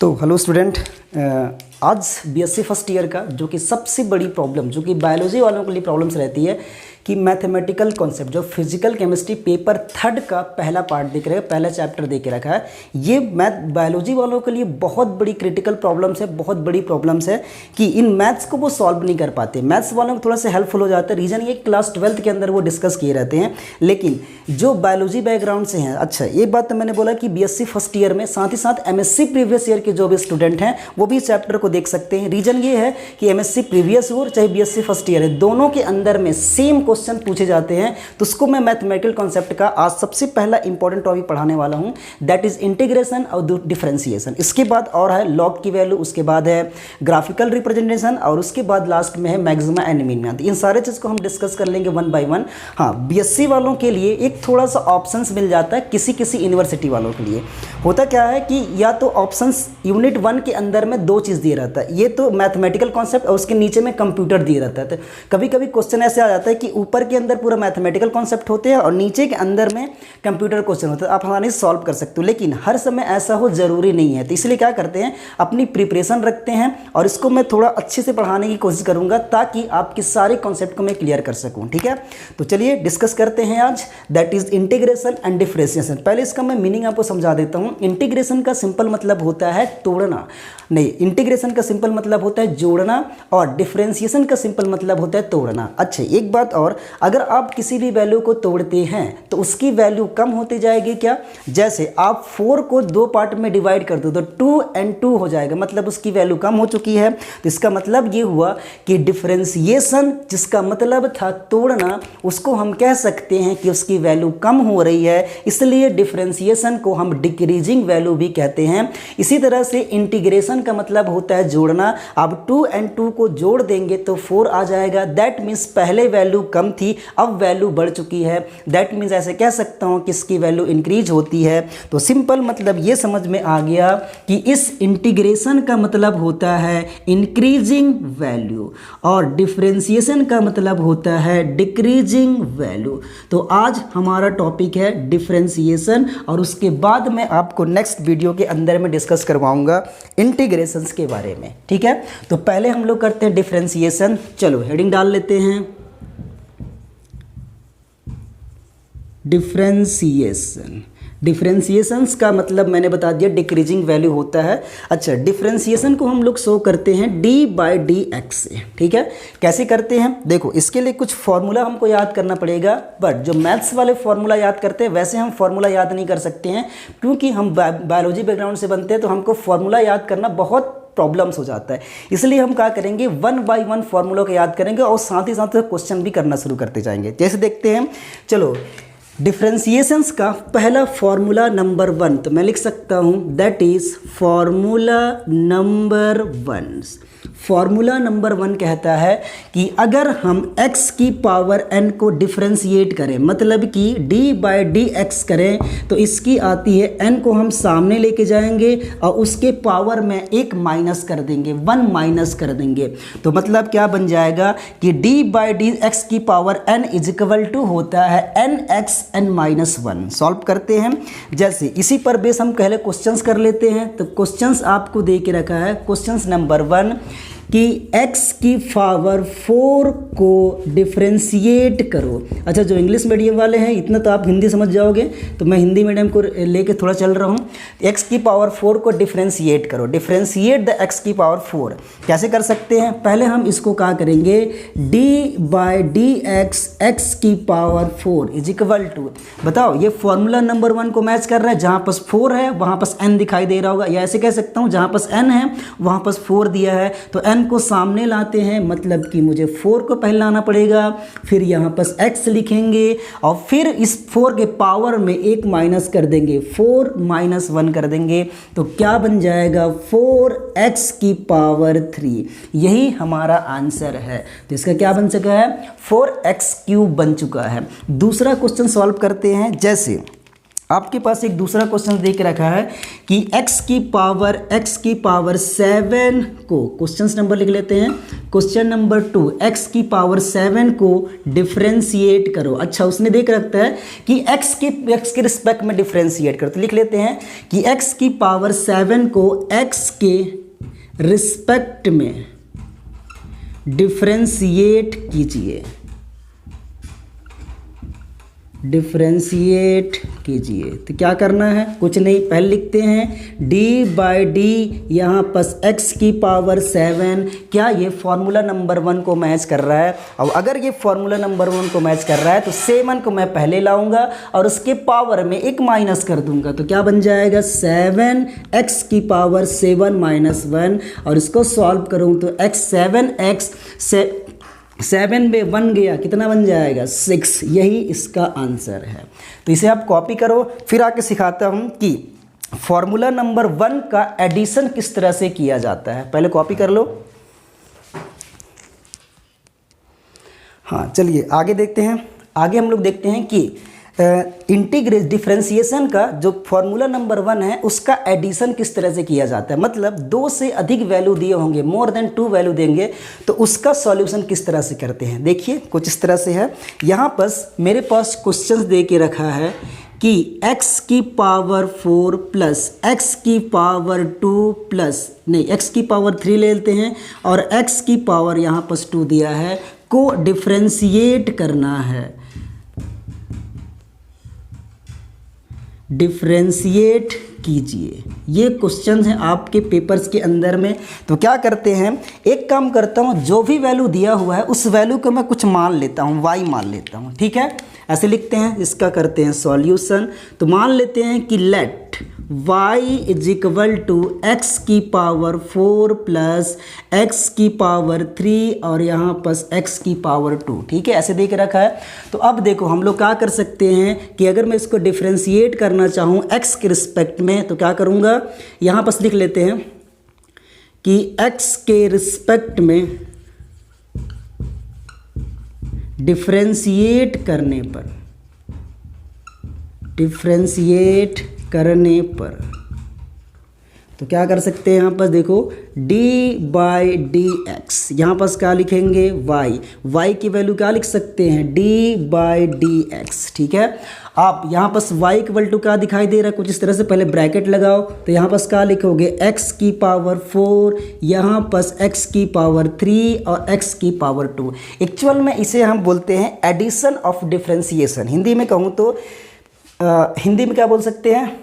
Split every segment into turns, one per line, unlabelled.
तो hello student, आज BSc first year का जो कि सबसे बड़ी प्रॉब्लम जो कि बायोलॉजी वालों के लिए प्रॉब्लम्स रहती है कि मैथमेटिकल कॉन्सेप्ट जो फिजिकल केमिस्ट्री पेपर 3 का पहला पार्ट दिख रहा है, पहला चैप्टर दे के रखा है। ये मैथ बायोलॉजी वालों के लिए बहुत बड़ी क्रिटिकल प्रॉब्लम्स है, बहुत बड़ी प्रॉब्लम्स है कि इन मैथ्स को वो सॉल्व नहीं कर पाते। मैथ्स वालों को थोड़ा सा हेल्पफुल हो जाता है, रीज़न ये क्लास 12th के अंदर वो डिस्कस किए रहते हैं। लेकिन जो बायोलॉजी बैकग्राउंड से हैं, अच्छा एक बात तो मैंने बोला कि बीएससी फर्स्ट ईयर में साथ ही साथ एमएससी प्रीवियस ईयर के जो भी स्टूडेंट हैं वो भी इस चैप्टर को देख सकते हैं। रीजन ये है कि एमएससी प्रीवियस ईयर चाहे बीएससी फर्स्ट ईयर है, दोनों के अंदर में सेम क्वेश्चन पूछे जाते हैं। तो उसको मैं मैथमेटिकल कॉन्सेप्ट का आज सबसे पहला इंपॉर्टेंट टॉपिक पढ़ाने वाला हूं, दैट इज इंटीग्रेशन और डिफरेंशिएशन। इसके बाद और है लॉग की वैल्यू, उसके बाद है ग्राफिकल रिप्रेजेंटेशन और उसके बाद लास्ट में है मैक्सिमा एंड मिनिमा। इन सारे चीज़ को हम डिस्कस कर लेंगे वन बाय वन। हाँ, बीएससी वालों के लिए एक थोड़ा सा ऑप्शंस मिल जाता है, किसी किसी यूनिवर्सिटी वालों के लिए होता क्या है कि या तो ऑप्शंस यूनिट 1 के अंदर में 2 चीज़ दिए रहता है, ये तो मैथमेटिकल कॉन्सेप्ट और उसके नीचे में कंप्यूटर दिए रहता है। तो कभी कभी क्वेश्चन ऐसे आ जाता है कि ऊपर के अंदर पूरा मैथमेटिकल कॉन्सेप्ट होते हैं और नीचे के अंदर में कंप्यूटर क्वेश्चन होते हैं, आप आसानी से सॉल्व कर सकते हो। लेकिन हर समय ऐसा हो जरूरी नहीं है, तो इसलिए क्या करते हैं, अपनी प्रिपरेशन रखते हैं और इसको मैं थोड़ा अच्छे से पढ़ाने की कोशिश करूंगा ताकि आपके सारे कॉन्सेप्ट को मैं क्लियर कर सकूं। ठीक है, तो चलिए डिस्कस करते हैं आज, that is integration and differentiation. पहले इसका मैं मीनिंग आपको समझा देता हूं। इंटीग्रेशन का सिंपल मतलब होता है तोड़ना, नहीं, इंटीग्रेशन का सिंपल मतलब होता है जोड़ना और डिफरेंशिएशन का सिंपल मतलब होता है तोड़ना। अच्छा एक बात और, अगर आप किसी भी वैल्यू को तोड़ते हैं तो उसकी वैल्यू कम होती जाएगी क्या? जैसे आप 4 को 2 पार्ट में डिवाइड कर दो तो 2 and 2 हो जाएगा, मतलब उसकी वैल्यू कम हो चुकी है। तो इसका मतलब ये हुआ कि डिफरेंशिएशन जिसका मतलब था तोड़ना, उसको हम कह सकते हैं कि उसकी वैल्यू कम हो रही है, इसलिए डिफरेंशिएशन को हम डिक्रीजिंग वैल्यू भी कहते हैं। इसी तरह से इंटीग्रेशन का मतलब होता है जोड़ना। अब 2 and 2 को जोड़ देंगे तो 4 आ जाएगा, दैट मीन्स पहले वैल्यू कम थी अब वैल्यू बढ़ चुकी है, दैट मीन्स ऐसे कह सकता हूं कि इसकी वैल्यू इंक्रीज होती है। तो सिंपल मतलब ये समझ में आ गया कि इस इंटीग्रेशन का मतलब होता है इंक्रीजिंग वैल्यू और डिफरेंशिएशन का मतलब होता है डिक्रीजिंग वैल्यू। तो आज हमारा टॉपिक है डिफरेंशिएशन और उसके बाद मैं आपको नेक्स्ट वीडियो के अंदर में डिस्कस करवाऊंगा इंटीग्रेशंस के बारे में। ठीक है, तो पहले हम लोग करते हैं डिफरेंशिएशन। चलो हेडिंग डाल लेते हैं, डिफरेंशिएशन। डिफरेंशिएशंस का मतलब मैंने बता दिया डिक्रीजिंग वैल्यू होता है। अच्छा, डिफरेंशिएशन को हम लोग शो करते हैं d/dx से। ठीक है, कैसे करते हैं, देखो इसके लिए कुछ फॉर्मूला हमको याद करना पड़ेगा, बट जो मैथ्स वाले फॉर्मूला याद करते हैं वैसे हम फॉर्मूला याद नहीं कर सकते हैं, क्योंकि हम बायोलॉजी बैकग्राउंड से बनते हैं तो हमको फॉर्मूला याद करना बहुत प्रॉब्लम्स हो जाता है। इसलिए हम क्या करेंगे, 1 by 1 फॉर्मूला को याद करेंगे और साथ ही साथ क्वेश्चन भी करना शुरू करते जाएंगे। जैसे देखते हैं, चलो डिफरेंशिएशंस का पहला फॉर्मूला नंबर 1 तो मैं लिख सकता हूं, that is formula number 1। Formula number 1 कहता है कि अगर हम x की पावर n को डिफरेंशिएट करें, मतलब कि d/dx करें, तो इसकी आती है n को हम सामने लेके जाएंगे और उसके पावर में 1 माइनस कर देंगे, 1 माइनस कर देंगे। तो मतलब क्या बन जाएगा कि d/dx की power n is equal to होता है nx n-1। सॉल्व करते हैं, जैसे इसी पर बेस हम पहले क्वेश्चंस कर लेते हैं। तो क्वेश्चंस आपको दे के रखा है, क्वेश्चंस नंबर 1 कि x की पावर 4 को डिफरेंशिएट करो। अच्छा, जो इंग्लिश मीडियम वाले हैं इतना तो आप हिंदी समझ जाओगे, तो मैं हिंदी मीडियम को लेके थोड़ा चल रहा हूँ। x की पावर 4 को डिफरेंशिएट करो, डिफरेंशिएट द x की पावर 4 कैसे कर सकते हैं, पहले हम इसको क्या करेंगे, d/dx x की पावर 4 इज इक्वल टू, बताओ ये फॉर्मूला नंबर 1 को मैच कर रहा है, जहाँ पास 4 है वहाँ पास n दिखाई दे रहा होगा, या ऐसे कह सकता हूँ जहाँ पास n है वहाँ पास 4 दिया है, तो n को सामने लाते हैं, मतलब कि मुझे 4 को पहले लाना पड़ेगा, फिर यहाँ पर x लिखेंगे और फिर इस 4 के पावर में 1 माइनस कर देंगे, 4 - 1 कर देंगे, तो क्या बन जाएगा 4x की पावर 3। यही हमारा आंसर है। तो इसका क्या बन चुका है, 4x³ बन चुका है। दूसरा क्वेश्चन सॉल्व करते हैं, जैसे आपके पास एक दूसरा क्वेश्चन दे के रखा है कि x की पावर 7 को, क्वेश्चन नंबर लिख लेते हैं, क्वेश्चन नंबर 2, x की पावर 7 को डिफरेंशिएट करो। अच्छा, उसने देख रखता है कि x के रिस्पेक्ट में डिफरेंशिएट करो, तो लिख लेते हैं कि x की पावर 7 को x के रिस्पेक्ट में डिफरेंशिएट कीजिए, डिफरेंशिएट कीजिए। तो क्या करना है, कुछ नहीं, पहले लिखते हैं d/d, यहाँ पर x की पावर 7, क्या ये फॉर्मूला नंबर 1 को मैच कर रहा है? और अगर ये फॉर्मूला नंबर 1 को मैच कर रहा है तो 7 को मैं पहले लाऊंगा और उसके पावर में एक माइनस कर दूंगा, तो क्या बन जाएगा 7x की पावर 7 माइनस 1, और इसको सॉल्व करूँ तो 7 में 1 गया, कितना बन जाएगा 6। यही इसका आंसर है। तो इसे आप कॉपी करो, फिर आके सिखाता हूँ कि फॉर्मूला नंबर 1 का एडिशन किस तरह से किया जाता है। पहले कॉपी कर लो। हाँ, चलिए आगे देखते हैं। आगे हम लोग देखते हैं कि डिफरेंशिएशन का जो फॉर्मूला नंबर 1 है उसका एडिशन किस तरह से किया जाता है। मतलब 2 से अधिक वैल्यू दिए होंगे, मोर देन 2 वैल्यू देंगे, तो उसका सॉल्यूशन किस तरह से करते हैं। देखिए कुछ इस तरह से है। यहाँ पर मेरे पास क्वेश्चन दे के रखा है कि x की पावर 4 प्लस x की पावर 2 प्लस नहीं x की पावर 3 ले लेते हैं, और x की पावर यहाँ पर 2 दिया है, को डिफरेंशिएट करना है, डिफरेंशिएट कीजिए। ये क्वेश्चन है आपके पेपर्स के अंदर में। तो क्या करते हैं, एक काम करता हूँ, जो भी वैल्यू दिया हुआ है उस वैल्यू को मैं कुछ मान लेता हूँ, y मान लेता हूँ, ठीक है। ऐसे लिखते हैं, इसका करते हैं सॉल्यूशन। तो मान लेते हैं कि let y is equal to x की पावर 4 प्लस एक्स की पावर 3 और यहाँ पर x की पावर 2, ठीक है, ऐसे दे के रखा है। तो अब देखो हम लोग क्या कर सकते हैं कि अगर मैं इसको डिफरेंशिएट करना चाहूँ x के रिस्पेक्ट में, तो क्या करूँगा, यहाँ पर लिख लेते हैं कि x के रिस्पेक्ट में डिफरेंशिएट करने पर तो क्या कर सकते हैं, यहाँ पर देखो d/dx, यहाँ पर क्या लिखेंगे y की वैल्यू क्या लिख सकते हैं d/dx, ठीक है। आप यहाँ पर y इक्वल टू क्या दिखाई दे रहा है, कुछ इस तरह से, पहले ब्रैकेट लगाओ, तो यहाँ पर क्या लिखोगे x की पावर 4, यहाँ पर x की पावर 3 और x की पावर 2। एक्चुअल में इसे हम बोलते हैं एडिशन ऑफ डिफरेंशिएशन। हिंदी में कहूँ तो हिंदी में क्या बोल सकते हैं,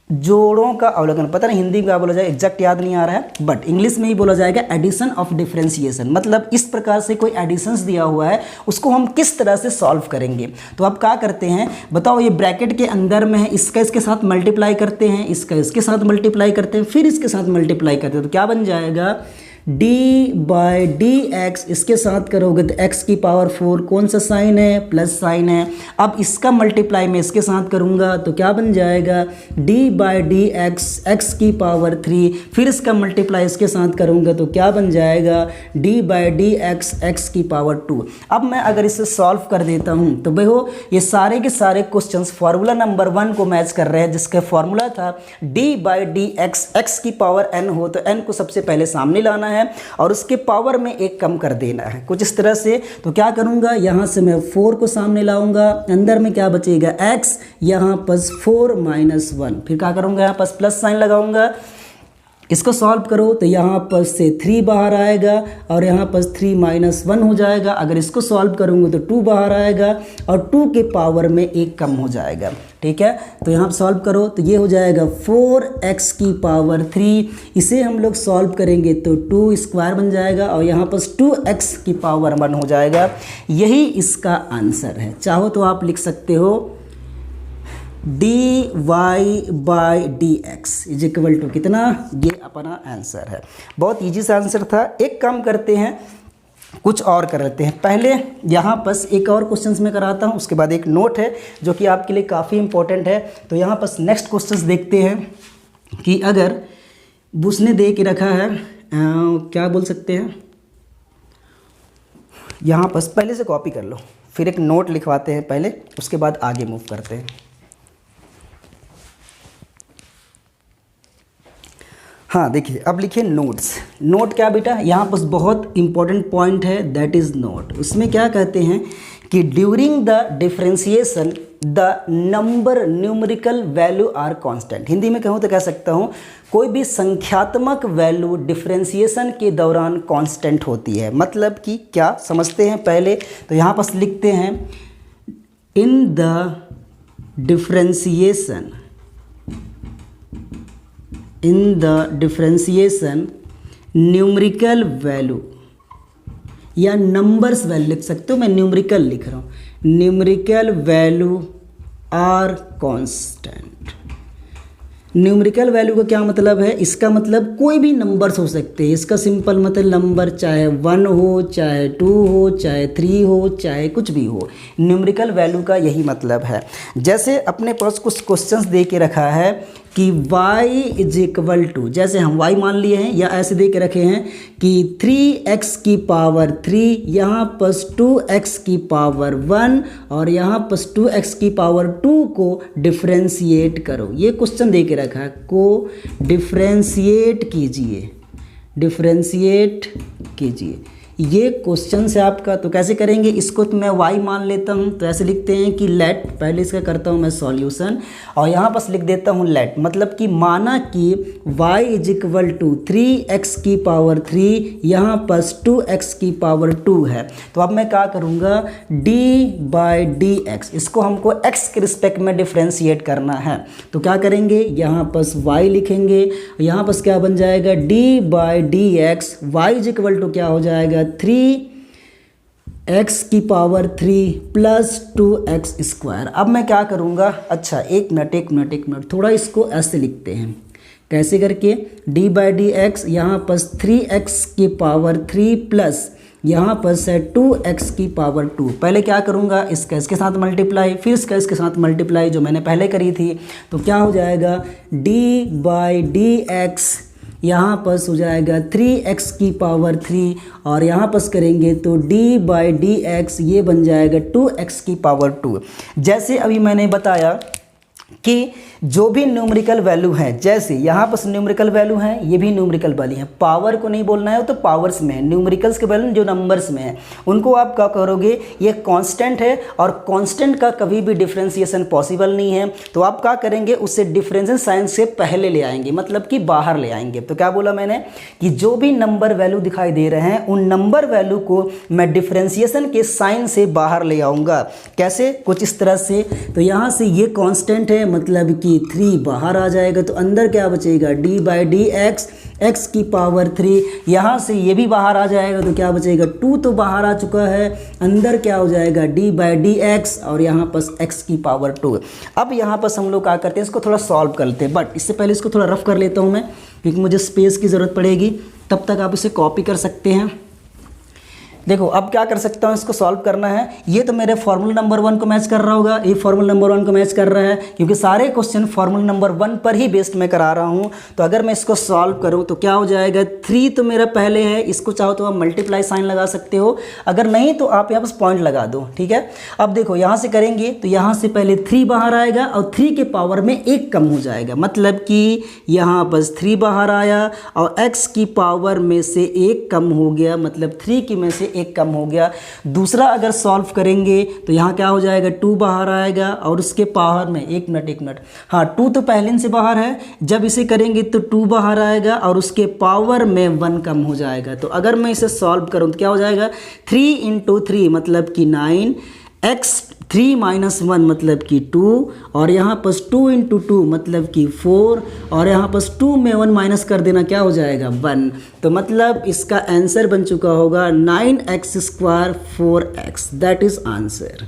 जोड़ों का अवलोकन। पता नहीं हिंदी में क्या बोला जाए, एग्जैक्ट याद नहीं आ रहा है, बट इंग्लिश में ही बोला जाएगा एडिशन ऑफ डिफरेंशिएशन। मतलब इस प्रकार से कोई एडिशंस दिया हुआ है, उसको हम किस तरह से सॉल्व करेंगे। तो आप क्या करते हैं बताओ, ये ब्रैकेट के अंदर में है, इसका इसके साथ मल्टीप्लाई करते हैं, इसका इसके साथ मल्टीप्लाई करते हैं, फिर इसके साथ मल्टीप्लाई करते हैं, तो क्या बन जाएगा d/dx। इसके साथ करोगे तो x की पावर 4, कौन सा साइन है, प्लस साइन है। अब इसका मल्टीप्लाई मैं इसके साथ करूंगा तो क्या बन जाएगा d/dx x की पावर 3, फिर इसका मल्टीप्लाई इसके साथ करूंगा तो क्या बन जाएगा d/dx x की पावर 2। अब मैं अगर इसे सॉल्व कर देता हूं तो देखो ये सारे के सारे क्वेश्चंस फार्मूला नंबर 1 को मैच कर रहे हैं, जिसका फार्मूला था d/dx x की पावर n हो तो n को सबसे पहले सामने लाना है और उसके पावर में एक कम कर देना है, कुछ इस तरह से। तो क्या करूंगा, यहां से मैं 4 को सामने लाऊंगा, अंदर में क्या बचेगा x, यहां पर 4 माइनस 1, फिर क्या करूंगा, यहां पर प्लस साइन लगाऊंगा। इसको सॉल्व करो तो यहाँ पर से 3 बाहर आएगा और यहाँ पर 3 माइनस 1 हो जाएगा। अगर इसको सॉल्व करूँगा तो 2 बाहर आएगा और 2 के पावर में 1 कम हो जाएगा, ठीक है। तो यहाँ पर सॉल्व करो तो ये हो जाएगा 4x की पावर 3। इसे हम लोग सॉल्व करेंगे तो 2 स्क्वायर बन जाएगा और यहाँ पर 2x की पावर 1 हो जाएगा। यही इसका आंसर है। चाहो तो आप लिख सकते हो dy/dx इज इक्वल टू कितना, ये अपना आंसर है। बहुत इजी सा आंसर था। एक काम करते हैं, कुछ और कर लेते हैं। पहले यहाँ पर एक और क्वेश्चंस में कराता हूँ, उसके बाद एक नोट है जो कि आपके लिए काफ़ी इंपॉर्टेंट है। तो यहाँ पर नेक्स्ट क्वेश्चंस देखते हैं कि अगर उसने दे के रखा है क्या बोल सकते हैं, यहाँ पर पहले से कॉपी कर लो, फिर एक नोट लिखवाते हैं पहले, उसके बाद आगे मूव करते हैं। हाँ देखिए, अब लिखिए नोट्स। नोट क्या बेटा, यहाँ पर बहुत इंपॉर्टेंट पॉइंट है, दैट इज़ नोट। उसमें क्या कहते हैं कि during the differentiation the number numerical value are constant. Hindi में कहूँ तो कह सकता हूँ कोई भी संख्यात्मक वैल्यू डिफरेंशिएशन के दौरान कांस्टेंट होती है। मतलब कि क्या समझते हैं पहले, तो यहाँ पर लिखते हैं in the differentiation numerical value या नंबर्स वैल्यू लिख सकते हो, मैं न्यूमेरिकल लिख रहा हूँ, numerical value are constant. Numerical value का क्या मतलब है, इसका मतलब कोई भी नंबर्स हो सकते हैं। इसका सिंपल मतलब नंबर चाहे 1 हो, चाहे 2 हो, चाहे 3 हो, चाहे कुछ भी हो, न्यूमेरिकल वैल्यू का यही मतलब है। जैसे अपने पास कुछ क्वेश्चंस दे के रखा है कि y इज इक्वल टू, जैसे हम y मान लिए हैं या ऐसे दे के रखे हैं कि 3x की पावर 3, यहाँ प्लस 2x की पावर 1 और यहाँ प्लस 2x की पावर 2 को डिफ्रेंशिएट करो। ये क्वेश्चन दे के रखा है, को डिफ्रेंशिएट कीजिए। ये क्वेश्चन से आपका, तो कैसे करेंगे इसको, तो मैं y मान लेता हूँ, तो ऐसे लिखते हैं कि लेट, पहले इसका करता हूँ मैं सॉल्यूशन और यहाँ पर लिख देता हूँ लेट, मतलब कि माना कि y is equal to 3x की पावर 3, यहाँ पर 2x की पावर 2 है। तो अब मैं क्या करूँगा, d/dx, इसको हमको x के रिस्पेक्ट में डिफ्रेंशिएट करना है। तो क्या करेंगे, यहाँ पर y लिखेंगे, यहाँ पर क्या बन जाएगा, d/dx, y is equal to क्या हो जाएगा, 3x की पावर 3 प्लस 2x स्क्वायर। अब मैं क्या करूँगा, अच्छा एक मिनट, थोड़ा इसको ऐसे लिखते हैं, कैसे करके, d/dx, यहाँ पर 3x की पावर 3 प्लस यहाँ पर से 2x की पावर 2। पहले क्या करूँगा, इसका इसके साथ मल्टीप्लाई, फिर इसका इसके साथ मल्टीप्लाई, जो मैंने पहले करी थी। तो क्या हो जाएगा, d/dx यहाँ पर हो जाएगा 3x की पावर 3 और यहाँ पर करेंगे तो d/dx ये बन जाएगा 2x की पावर 2। जैसे अभी मैंने बताया कि जो भी न्यूमेरिकल वैल्यू है, जैसे यहाँ पर न्यूमेरिकल वैल्यू है, ये भी न्यूमेरिकल वैल्यू है, पावर को नहीं बोलना है तो पावर्स में है, न्यूमेरिकल्स के वैल्यू जो नंबर्स में है उनको आप क्या करोगे, ये कांस्टेंट है और कांस्टेंट का कभी भी डिफरेंशिएशन पॉसिबल नहीं है। तो आप क्या करेंगे, उससे डिफरेंशियल साइन से पहले ले आएंगे, मतलब कि बाहर ले आएंगे। तो क्या बोला मैंने कि जो भी नंबर वैल्यू दिखाई दे रहे हैं उन नंबर वैल्यू को मैं डिफरेंशिएशन के साइन से बाहर ले आऊँगा। कैसे, कुछ इस तरह से। तो यहाँ से ये कॉन्स्टेंट है, मतलब कि 3 बाहर आ जाएगा, तो अंदर क्या बचेगा, d/dx, x की पावर 3, यहाँ से ये भी बाहर आ जाएगा, तो क्या बचेगा, 2 तो बाहर आ चुका है, अंदर क्या हो जाएगा, d/dx और यहाँ पर x की पावर 2। अब यहाँ पर हम लोग क्या करते हैं, इसको थोड़ा सॉल्व कर लेते हैं, बट इससे पहले इसको थोड़ा रफ कर लेता हूँ मैं, क्योंकि मुझे स्पेस की ज़रूरत पड़ेगी, तब तक आप इसे कॉपी कर सकते हैं। देखो अब क्या कर सकता हूँ, इसको सॉल्व करना है। ये तो मेरे फार्मूला नंबर 1 को मैच कर रहा होगा, ये फार्मूला नंबर 1 को मैच कर रहा है, क्योंकि सारे क्वेश्चन फार्मूला नंबर 1 पर ही बेस्ड मैं करा रहा हूँ। तो अगर मैं इसको सॉल्व करूँ तो क्या हो जाएगा, 3 तो मेरा पहले है, इसको चाहो तो आप मल्टीप्लाई साइन लगा सकते हो, अगर नहीं तो आप यहाँ पर पॉइंट लगा दो, ठीक है। अब देखो यहाँ से करेंगे तो यहाँ से पहले 3 बाहर आएगा और 3 के पावर में 1 कम हो जाएगा, मतलब कि यहाँ बस 3 बाहर आया और x की पावर में से 1 कम हो गया, मतलब 3 की में से 1 कम हो गया। दूसरा अगर सॉल्व करेंगे तो यहाँ क्या हो जाएगा, 2 बाहर आएगा और उसके पावर में, एक मिनट, हाँ 2 तो पहले से बाहर है, जब इसे करेंगे तो 2 बाहर आएगा और उसके पावर में 1 कम हो जाएगा। तो अगर मैं इसे सॉल्व करूँ तो क्या हो जाएगा, 3 × 3 मतलब कि 9, x 3 - 1 मतलब कि 2 और यहाँ पर 2 × 2 मतलब कि 4 और यहाँ पर 2 में 1 माइनस कर देना, क्या हो जाएगा, 1। तो मतलब इसका आंसर बन चुका होगा 9x² 4x, that is answer.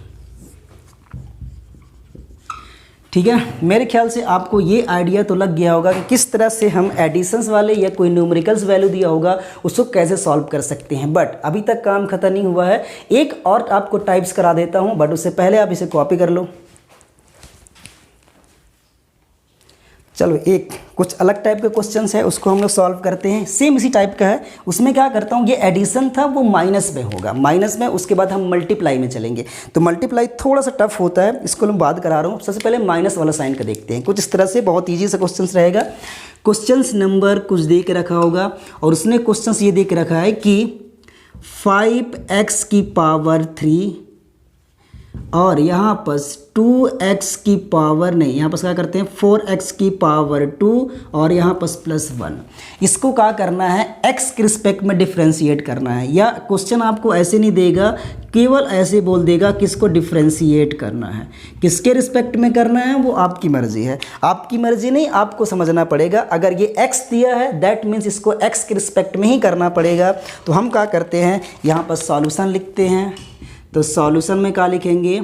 ठीक है, मेरे ख्याल से आपको ये आइडिया तो लग गया होगा कि किस तरह से हम एडिशंस वाले या कोई न्यूमेरिकल्स वैल्यू दिया होगा उसको कैसे सॉल्व कर सकते हैं। बट अभी तक काम खत्म नहीं हुआ है, एक और आपको टाइप्स करा देता हूं, बट उससे पहले आप इसे कॉपी कर लो। चलो एक कुछ अलग टाइप के क्वेश्चंस है, उसको हम लोग सॉल्व करते हैं। सेम इसी टाइप का है, उसमें क्या करता हूँ, ये एडिशन था वो माइनस में होगा, माइनस में, उसके बाद हम मल्टीप्लाई में चलेंगे। तो मल्टीप्लाई थोड़ा सा टफ होता है, इसको मैं बात करा रहा हूँ। सबसे पहले माइनस वाला साइन का देखते हैं, कुछ इस तरह से बहुत ईजी सा क्वेश्चन रहेगा। क्वेश्चंस नंबर कुछ दे के रखा होगा और उसने क्वेश्चंस ये दे के रखा है कि 5x की पावर 3 और यहाँ पर 2x की पावर नहीं, यहाँ पर क्या करते हैं 4x की पावर 2 और यहाँ पर +1। इसको क्या करना है, x के रिस्पेक्ट में डिफ्रेंशिएट करना है। या क्वेश्चन आपको ऐसे नहीं देगा, केवल ऐसे बोल देगा किसको डिफ्रेंशिएट करना है, किसके रिस्पेक्ट में करना है वो आपकी मर्जी है। आपकी मर्जी नहीं, आपको समझना पड़ेगा। अगर ये x दिया है दैट मीन्स इसको x के रिस्पेक्ट में ही करना पड़ेगा। तो हम क्या करते हैं, यहाँ पर सॉल्यूशन लिखते हैं। तो सॉल्यूशन में क्या लिखेंगे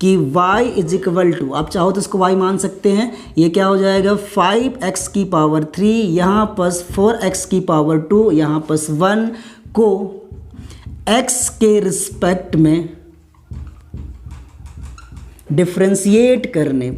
कि y इज इक्वल टू, आप चाहो तो इसको y मान सकते हैं, ये क्या हो जाएगा 5x की पावर 3, यहाँ पर 4x की पावर 2, यहाँ पर 1 को x के रिस्पेक्ट में डिफ्रेंशिएट करने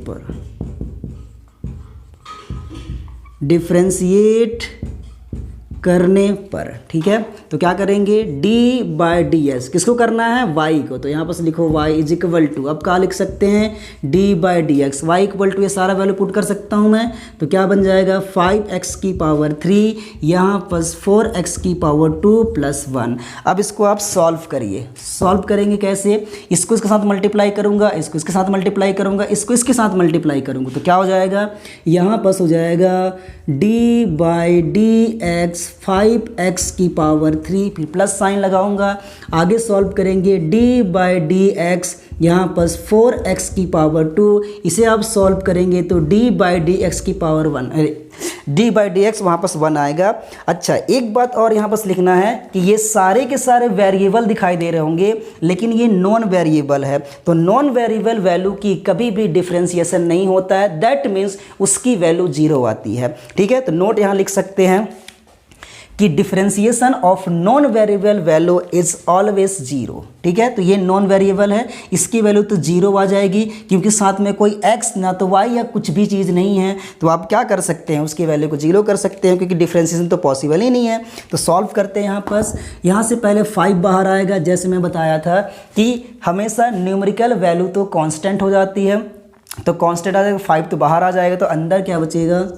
पर, ठीक है। तो क्या करेंगे, d/dx किसको करना है, y को। तो यहाँ पर लिखो y इज इक्वल टू, अब क्या लिख सकते हैं d/dx, y इक्वल टू ये सारा वैल्यू पुट कर सकता हूँ मैं। तो क्या बन जाएगा 5x की पावर 3, यहाँ पर 4x की पावर 2 +1। अब इसको आप सॉल्व करिए। सॉल्व करेंगे कैसे, इसको इसके साथ मल्टीप्लाई करूँगा, इसको इसके साथ मल्टीप्लाई करूँगा, इसको इसके साथ मल्टीप्लाई करूँगा। तो क्या हो जाएगा, यहाँ पर हो जाएगा d/dx 5x की पावर 3, फिर प्लस साइन लगाऊंगा। आगे सॉल्व करेंगे d/dx, यहाँ पर 4x की पावर 2, इसे आप सॉल्व करेंगे तो d/dx की पावर 1, d/dx वहाँ पर 1 आएगा। अच्छा, एक बात और यहाँ पर लिखना है कि ये सारे के सारे वेरिएबल दिखाई दे रहे होंगे, लेकिन ये नॉन वेरिएबल है। तो नॉन वेरिएबल वैल्यू की कभी भी डिफ्रेंशिएशन नहीं होता है, दैट मीन्स उसकी वैल्यू 0 आती है। ठीक है, तो नोट यहाँ लिख सकते हैं कि differentiation of non variable value is always 0। ठीक है, तो ये नॉन वेरिएबल है, इसकी वैल्यू तो 0 आ जाएगी, क्योंकि साथ में कोई x ना तो y या कुछ भी चीज़ नहीं है। तो आप क्या कर सकते हैं, उसकी वैल्यू को 0 कर सकते हैं, क्योंकि डिफरेंशिएशन तो पॉसिबल ही नहीं है। तो सॉल्व करते हैं। यहाँ से पहले 5 बाहर आएगा, जैसे मैं बताया था कि हमेशा न्यूमेरिकल वैल्यू तो कांस्टेंट हो जाती है। तो कांस्टेंट आ जाएगा, 5 तो बाहर आ जाएगा, तो अंदर क्या बचेगा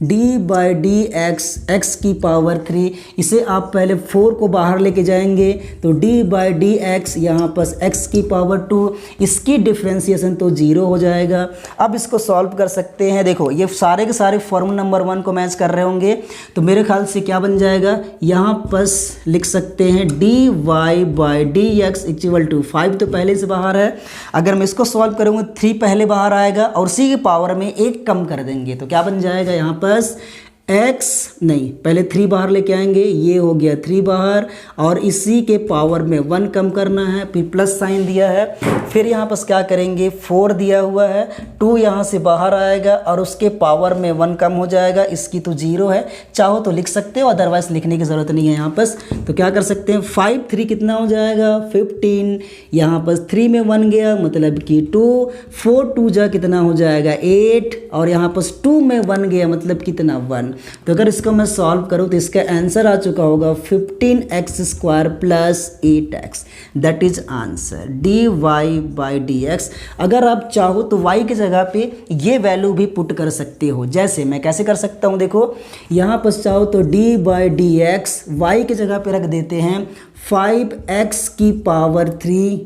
d/dx x की पावर 3, इसे आप पहले 4 को बाहर लेके जाएंगे तो d/dx यहाँ पर x की पावर 2, इसकी डिफ्रेंशिएशन तो 0 हो जाएगा। अब इसको सॉल्व कर सकते हैं। देखो ये सारे के सारे फॉर्मूला नंबर 1 को मैच कर रहे होंगे, तो मेरे ख्याल से क्या बन जाएगा, यहाँ पर लिख सकते हैं dy/dx इक्वल टू 5 तो पहले से बाहर है। अगर मैं इसको सॉल्व करूँगा 3 पहले बाहर आएगा और उसी की पावर में 1 कम कर देंगे, तो क्या बन जाएगा यहाँ पर x नहीं, पहले 3 बाहर लेके आएंगे, ये हो गया 3 बाहर, और इसी के पावर में 1 कम करना है, फिर प्लस साइन दिया है, फिर यहाँ पर क्या करेंगे 4 दिया हुआ है, 2 यहाँ से बाहर आएगा और उसके पावर में 1 कम हो जाएगा, इसकी तो 0 है। चाहो तो लिख सकते हो, अदरवाइज लिखने की ज़रूरत नहीं है यहाँ पर। तो क्या कर सकते हैं 5 3 कितना हो जाएगा 15, यहाँ पर 3 में 1 गया मतलब कि 2, 4 2 जा कितना हो जाएगा 8, और यहाँ पर 2 में 1 गया मतलब कितना 1। तो अगर इसको मैं सॉल्व करूँ तो इसका आंसर आ चुका होगा 15x² plus 8x, that is answer dy/dx। अगर आप चाहो तो y की जगह पे ये वैल्यू भी पुट कर सकते हो। जैसे मैं कैसे कर सकता हूँ, देखो यहाँ पर चाहो तो d/dx y की जगह पे रख देते हैं 5x की पावर 3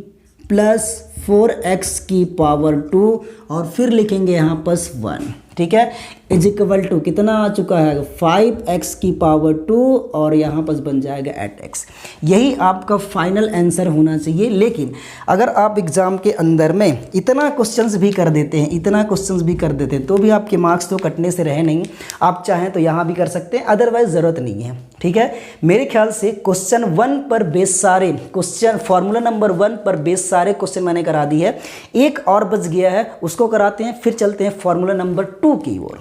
प्लस 4x की पावर 2 और फिर लिखेंगे यहाँ पर 1। ठीक है, इज इक्वल टू कितना आ चुका है 5x की पावर 2 और यहाँ पर बन जाएगा 8x। यही आपका फाइनल आंसर होना चाहिए। लेकिन अगर आप एग्ज़ाम के अंदर में इतना क्वेश्चंस भी कर देते हैं तो भी आपके मार्क्स तो कटने से रहे नहीं। आप चाहें तो यहाँ भी कर सकते हैं, अदरवाइज ज़रूरत नहीं है। ठीक है, मेरे ख्याल से क्वेश्चन 1 पर बेस सारे क्वेश्चन, फार्मूला नंबर 1 पर बेस सारे क्वेश्चन मैंने करा दी है। एक और बच गया है, उसको कराते हैं, फिर चलते हैं फार्मूला नंबर 2 की ओर।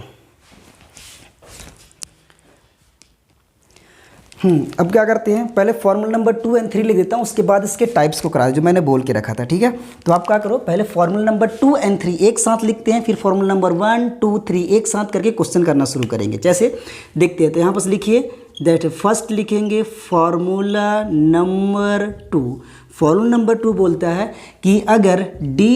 अब क्या करते हैं, पहले फॉर्मूला नंबर 2 और 3 लिख देता हूँ, उसके बाद इसके टाइप्स को करा जो मैंने बोल के रखा था, ठीक है। तो आप क्या करो, पहले फॉर्मूला नंबर 2 और 3 एक साथ लिखते हैं, फिर फॉर्मूला नंबर 1 2 3 एक साथ करके क्वेश्चन करना शुरू करेंगे। जैसे देखते हैं, तो यहाँ पर लिखिए दैट फर्स्ट लिखेंगे फॉर्मूला नंबर 2। फॉर्मूला नंबर 2 बोलता है कि अगर d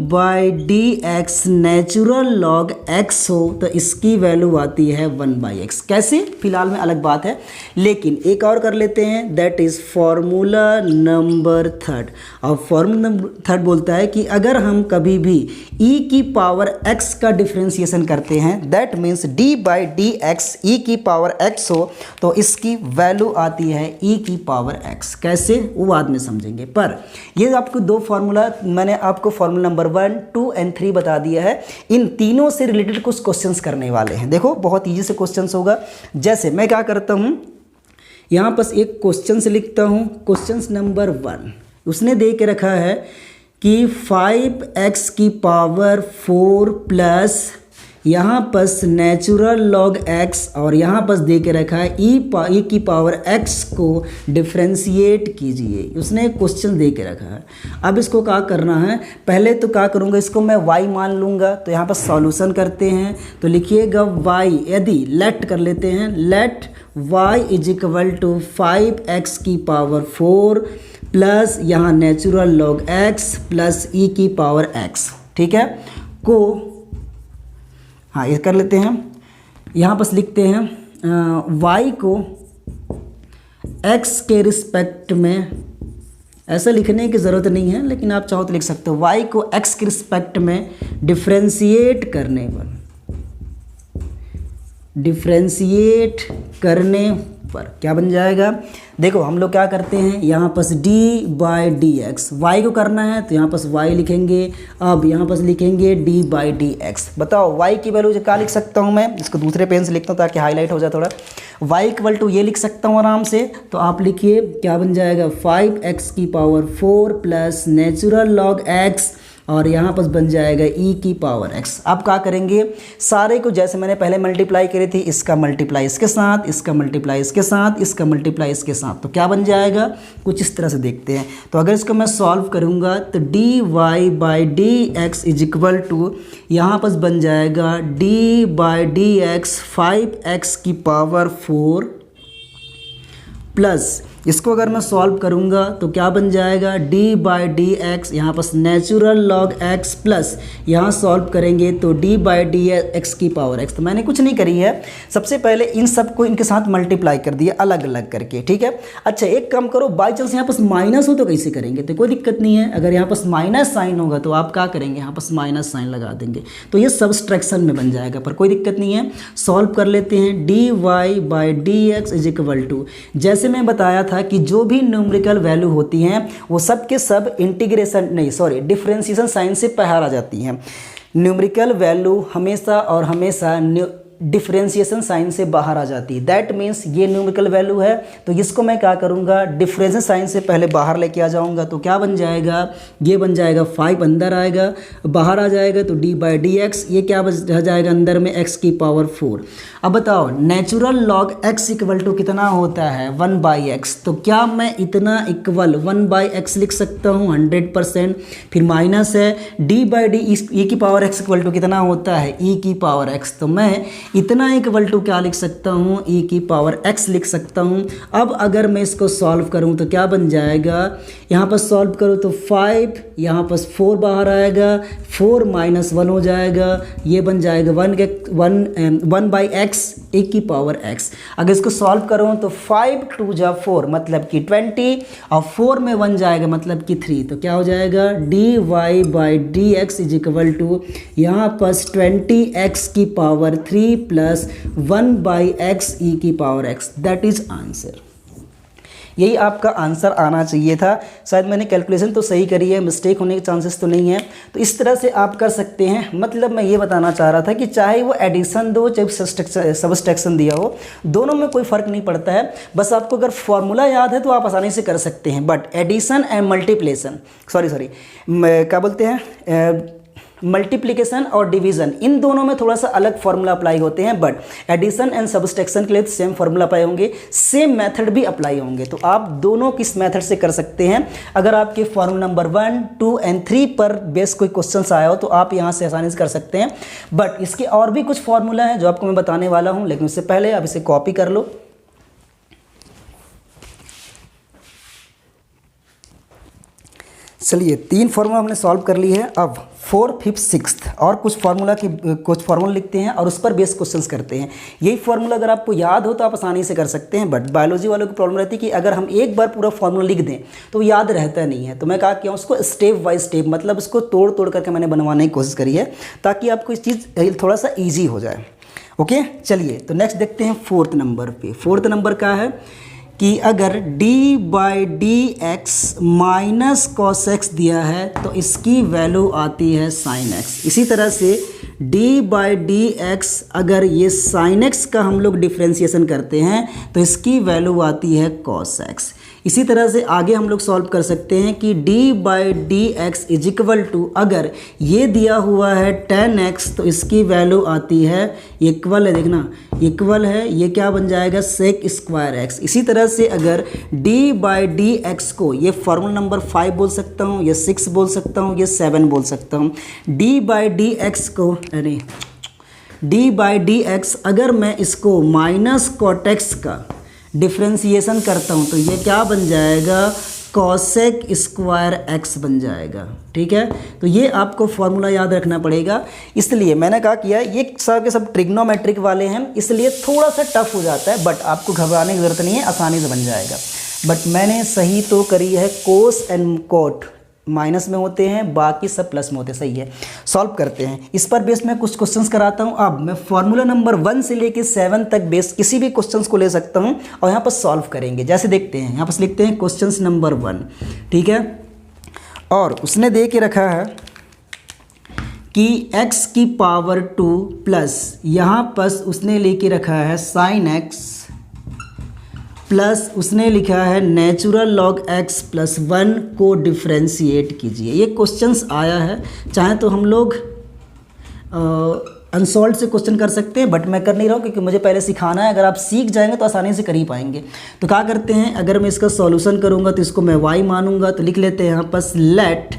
by d x natural log x हो तो इसकी वैल्यू आती है 1/x। कैसे, फिलहाल में अलग बात है, लेकिन एक और कर लेते हैं, दैट इज़ फॉर्मूला नंबर 3। और फॉर्मूला नंबर 3 बोलता है कि अगर हम कभी भी e की पावर x का डिफ्रेंसिएशन करते हैं, that means d by d x e की पावर x हो तो इसकी वैल्यू आती है e की पावर x। कैसे, वो बाद में समझेंगे। पर ये आपको दो फार्मूला मैंने आपको फार्मूला नंबर 1 2 और 3 बता दिया है, इन तीनों से रिलेटेड कुछ क्वेश्चंस करने वाले हैं। देखो बहुत इजी से क्वेश्चंस होगा। जैसे मैं क्या करता हूँ, यहाँ पर एक क्वेश्चन से लिखता हूँ, क्वेश्चन नंबर 1 उसने दे के रखा है कि 5x की पावर 4 प्लस यहाँ पर नेचुरल लॉग x और यहाँ पर दे के रखा है e की पावर x को डिफ्रेंशिएट कीजिए। उसने क्वेश्चन दे के रखा है। अब इसको क्या करना है, पहले तो क्या करूँगा, इसको मैं y मान लूँगा। तो यहाँ पर सॉल्यूशन करते हैं, तो लिखिएगा y, यदि लेट कर लेते हैं, let y is equal to 5x की पावर 4 प्लस यहाँ natural log x plus e की पावर x, ठीक है, को हाँ ये कर लेते हैं। यहाँ पर लिखते हैं y को x के रिस्पेक्ट में, ऐसा लिखने की ज़रूरत नहीं है लेकिन आप चाहो तो लिख सकते हो, y को x के रिस्पेक्ट में डिफ्रेंशिएट करने पर क्या बन जाएगा। देखो हम लोग क्या करते हैं, यहाँ पर d by d x, y को करना है तो यहाँ पर y लिखेंगे। अब यहाँ पर लिखेंगे d बाई डी एक्स। बताओ y की वैल्यू क्या लिख सकता हूँ मैं, इसको दूसरे पेन से लिखता हूँ ताकि हाईलाइट हो जाए थोड़ा। y इक्वल टू ये लिख सकता हूँ आराम से, तो आप लिखिए क्या बन जाएगा, 5x की power 4 plus natural log x और यहाँ पर बन जाएगा e की पावर x। अब क्या करेंगे, सारे को जैसे मैंने पहले मल्टीप्लाई करी थी, इसका मल्टीप्लाई इसके साथ, इसका मल्टीप्लाई इसके साथ, इसका मल्टीप्लाई इसके साथ, तो क्या बन जाएगा, कुछ इस तरह से देखते हैं। तो अगर इसको मैं सॉल्व करूँगा तो d y by d x is equal to, यहाँ पर बन जाएगा d by d x 5x की पावर 4 प्लस, इसको अगर मैं सॉल्व करूंगा तो क्या बन जाएगा, d बाई डी एक्स, यहाँ पर नेचुरल लॉग x प्लस यहाँ सॉल्व करेंगे तो d बाई डी एक्स की पावर x। तो मैंने कुछ नहीं करी है, सबसे पहले इन सबको इनके साथ मल्टीप्लाई कर दिया अलग अलग करके, ठीक है। अच्छा एक काम करो, बाई चांस यहाँ पर माइनस हो तो कैसे करेंगे, तो कोई दिक्कत नहीं है। अगर यहाँ पर माइनस साइन होगा तो आप क्या करेंगे, यहाँ पर माइनस साइन लगा देंगे, तो ये सब्सट्रैक्शन में बन जाएगा, पर कोई दिक्कत नहीं है। सॉल्व कर लेते हैं, d y by d x is equal to, जैसे मैं बताया था कि जो भी न्यूमेरिकल वैल्यू होती हैं वो सब के सब डिफरेंशिएशन साइन से बाहर आ जाती हैं। न्यूमेरिकल वैल्यू हमेशा और हमेशा डिफरेंशिएशन साइन से बाहर आ जाती है। दैट मीन्स ये न्यूमेरिकल वैल्यू है तो इसको मैं क्या करूँगा, डिफरेंशिएशन साइन से पहले बाहर लेके आ जाऊँगा, तो क्या बन जाएगा, ये बन जाएगा 5 अंदर आएगा, बाहर आ जाएगा तो d बाई डी एक्स, ये क्या रह जाएगा अंदर में x की पावर 4। अब बताओ natural log x equal to कितना होता है, 1/x, तो क्या मैं इतना इक्वल 1/x लिख सकता हूँ 100%। फिर माइनस है d बाई डी ई की पावर x इक्वल टू कितना होता है, e की पावर x, तो मैं इतना इक्वल टू क्या लिख सकता हूँ, e की पावर x लिख सकता हूँ। अब अगर मैं इसको सॉल्व करूँ तो क्या बन जाएगा, यहाँ पर सॉल्व करो तो 5, यहाँ पर 4 बाहर आएगा, 4 माइनस 1 हो जाएगा, ये बन जाएगा 1/x e की पावर x। अगर इसको सॉल्व करूँ तो 5 2 जा 4 मतलब कि 20 और 4 में 1 जाएगा मतलब कि 3, तो क्या हो जाएगा, dy by d x is equal to यहाँ पर 20x की पावर 3 प्लस 1/x e की power x। That is answer. यही आपका आंसर आना चाहिए था। शायद मैंने कैलकुलेशन तो सही करी है, मिस्टेक होने के चांसेस तो नहीं है। तो इस तरह से आप कर सकते हैं। मतलब मैं ये बताना चाह रहा था कि चाहे वो एडिशन दो चाहे सबस्ट्रैक्शन दिया हो, दोनों में कोई फ़र्क नहीं पड़ता है। बस आपको अगर फॉर्मूला याद है तो आप आसानी से कर सकते हैं। बट एडिशन एंड मल्टीप्लेशन क्या बोलते हैं, मल्टीप्लिकेशन और डिवीजन, इन दोनों में थोड़ा सा अलग फार्मूला अप्लाई होते हैं, बट एडिशन एंड सब्सट्रैक्शन के लिए सेम फार्मूला अप्लाई होंगे, सेम मेथड भी अप्लाई होंगे। तो आप दोनों किस मेथड से कर सकते हैं। अगर आपके फार्मूला नंबर 1, 2 एंड 3 पर बेस कोई क्वेश्चन आया हो तो आप यहाँ से आसानी से कर सकते हैं, बट इसके और भी कुछ फार्मूला हैं जो आपको मैं बताने वाला हूँ, लेकिन उससे पहले आप इसे कॉपी कर लो। चलिए 3 फार्मूला हमने सॉल्व कर ली है। अब 4, 5, 6 और कुछ फार्मूला लिखते हैं और उस पर बेस क्वेश्चंस करते हैं। यही फार्मूला अगर आपको याद हो तो आप आसानी से कर सकते हैं, बट बायोलॉजी वालों की प्रॉब्लम रहती है कि अगर हम एक बार पूरा फार्मूला लिख दें तो याद रहता नहीं है। तो मैं कहा कि उसको स्टेप बाय स्टेप, मतलब उसको तोड़ तोड़ करके मैंने बनवाने की कोशिश करी है ताकि आपको इस चीज़ थोड़ा सा ईजी हो जाए। ओके, चलिए तो नेक्स्ट देखते हैं 4th नंबर पे। 4th नंबर का है कि अगर d by d x minus cos x दिया है तो इसकी वैल्यू आती है साइन एक्स। इसी तरह से d बाई डी एक्स अगर ये साइन एक्स का हम लोग डिफ्रेंशिएशन करते हैं तो इसकी वैल्यू आती है कॉस एक्स। इसी तरह से आगे हम लोग सॉल्व कर सकते हैं कि d by d x is equal to, अगर ये दिया हुआ है tan x तो इसकी वैल्यू आती है, इक्वल है, देखना इक्वल है, ये क्या बन जाएगा सेक स्क्वायर एक्स। इसी तरह से अगर d बाई डी एक्स को, ये फार्मूला नंबर 5 बोल सकता हूँ, ये 6 बोल सकता हूँ, ये 7 बोल सकता हूँ। d बाई डी एक्स को, अरे d बाई डी एक्स अगर मैं इसको माइनस कॉट एक्स का डिफ्रेंशिएशन करता हूँ तो ये क्या बन जाएगा कॉसेक स्क्वायर एक्स बन जाएगा। ठीक है, तो ये आपको फॉर्मूला याद रखना पड़ेगा। इसलिए मैंने कहा कि यार ये सब के सब ट्रिग्नोमेट्रिक वाले हैं, इसलिए थोड़ा सा टफ हो जाता है, बट आपको घबराने की ज़रूरत नहीं है, आसानी से बन जाएगा। बट मैंने सही तो करी है, कोस एंड कॉट माइनस में होते हैं, बाकी सब प्लस में होते हैं। सही है, सॉल्व करते हैं। इस पर बेस में कुछ क्वेश्चंस कराता हूं। अब मैं फार्मूला नंबर 1 से लेके 7 तक बेस किसी भी क्वेश्चंस को ले सकता हूं और यहाँ पर सॉल्व करेंगे। जैसे देखते हैं, यहाँ पर लिखते हैं क्वेश्चंस नंबर 1, ठीक है, और उसने दे के रखा है कि x की पावर 2 प्लस यहाँ पर उसने लेके रखा है साइन x प्लस उसने लिखा है नेचुरल लॉग x प्लस 1 को डिफ्रेंशिएट कीजिए। ये क्वेश्चंस आया है, चाहे तो हम लोग अनसॉल्व से क्वेश्चन कर सकते हैं, बट मैं कर नहीं रहा हूँ क्योंकि मुझे पहले सिखाना है। अगर आप सीख जाएंगे तो आसानी से कर ही पाएंगे। तो क्या करते हैं, अगर मैं इसका सॉल्यूशन करूँगा तो इसको मैं y मानूंगा, तो लिख लेते हैं यहाँ पर let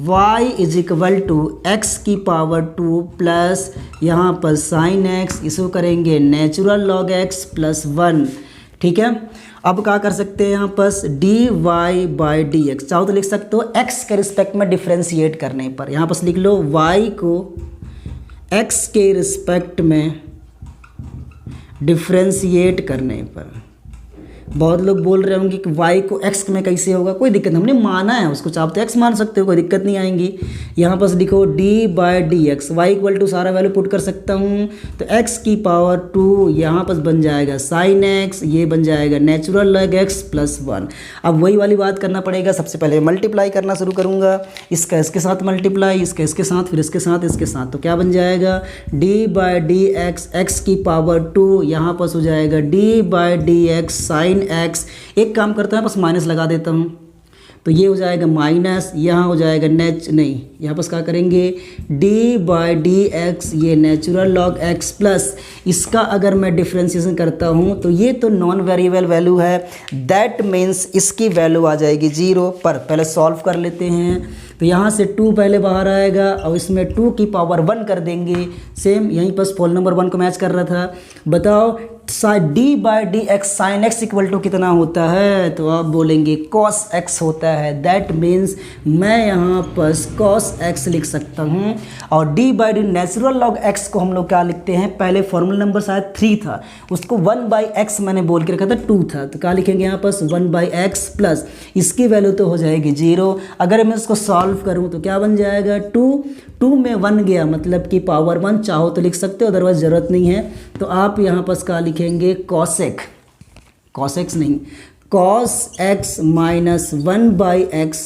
y is equal to x की पावर 2 प्लस यहाँ पर साइन x, इसको करेंगे नेचुरल लॉग x प्लस 1। ठीक है, अब क्या कर सकते हैं यहाँ पर d y by d x, चाहो तो लिख सकते हो x के रिस्पेक्ट में डिफ्रेंशिएट करने पर। यहाँ पर लिख लो y को x के रिस्पेक्ट में डिफ्रेंशिएट करने पर। बहुत लोग बोल रहे होंगे कि y को x में कैसे होगा, कोई दिक्कत नहीं, हमने माना है उसको, चाहो तो x मान सकते हो, कोई दिक्कत नहीं आएंगी। यहाँ पर लिखो d by d x, y equal to सारा वैल्यू पुट कर सकता हूँ, तो x की पावर 2 यहाँ पर बन जाएगा साइन x, ये बन जाएगा नेचुरल लॉग x प्लस 1। अब वही वाली बात करना पड़ेगा, सबसे पहले मल्टीप्लाई करना शुरू करूँगा, इसका इसके साथ मल्टीप्लाई, इसका इसके साथ, फिर इसके साथ इसके साथ, तो क्या बन जाएगा d by d x, x की पावर 2 यहाँ पर हो जाएगा d by d x sine x। एक काम करता है बस माइनस लगा देता हूँ, तो ये हो जाएगा माइनस, यहाँ हो जाएगा यहाँ पर क्या करेंगे d बाई डी एक्स, ये नेचुरल लॉग x प्लस इसका अगर मैं डिफ्रेंशिएशन करता हूँ तो ये तो नॉन वेरिएबल वैल्यू है, दैट मीन्स इसकी वैल्यू आ जाएगी 0 पर। पहले सॉल्व कर लेते हैं, तो यहाँ से 2 पहले बाहर आएगा और इसमें 2 की पावर 1 कर देंगे, सेम यहीं पर फॉल नंबर 1 को मैच कर रहा था। बताओ d by d x sine x equal to कितना होता है, तो आप बोलेंगे cos x होता है, दैट मीन्स मैं यहाँ पर cos x लिख सकता हूँ। और d by D natural log x को हम लोग क्या लिखते हैं, पहले फॉर्मूला नंबर शायद 3 था, उसको 1 बाई एक्स मैंने बोल के रखा था 2 था, तो क्या लिखेंगे यहाँ पर 1 बाई एक्स प्लस इसकी वैल्यू तो हो जाएगी 0। अगर मैं इसको सॉल्व करूँ तो क्या बन जाएगा 2 में 1 गया, मतलब कि पावर 1, चाहो तो लिख सकते हो, अदरवाइज ज़रूरत नहीं है। तो आप यहाँ पर क्या लिखेंगे कॉसेक, cos x नहीं, cos x minus 1 by x,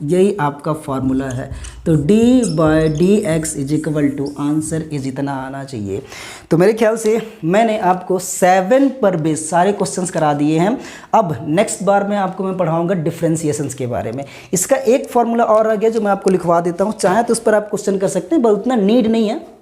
यही आपका फार्मूला है। तो d/dx is equal to answer is इतना आना चाहिए। तो मेरे ख्याल से मैंने आपको 7 पर बेस सारे क्वेश्चंस करा दिए हैं। अब नेक्स्ट बार में आपको मैं पढ़ाऊंगा डिफरेंशिएशंस के बारे में। इसका एक फॉर्मूला और आ गया जो मैं आपको लिखवा देता हूँ, चाहे तो उस पर आप क्वेश्चन कर सकते हैं, बहुत उतना नीड नहीं है।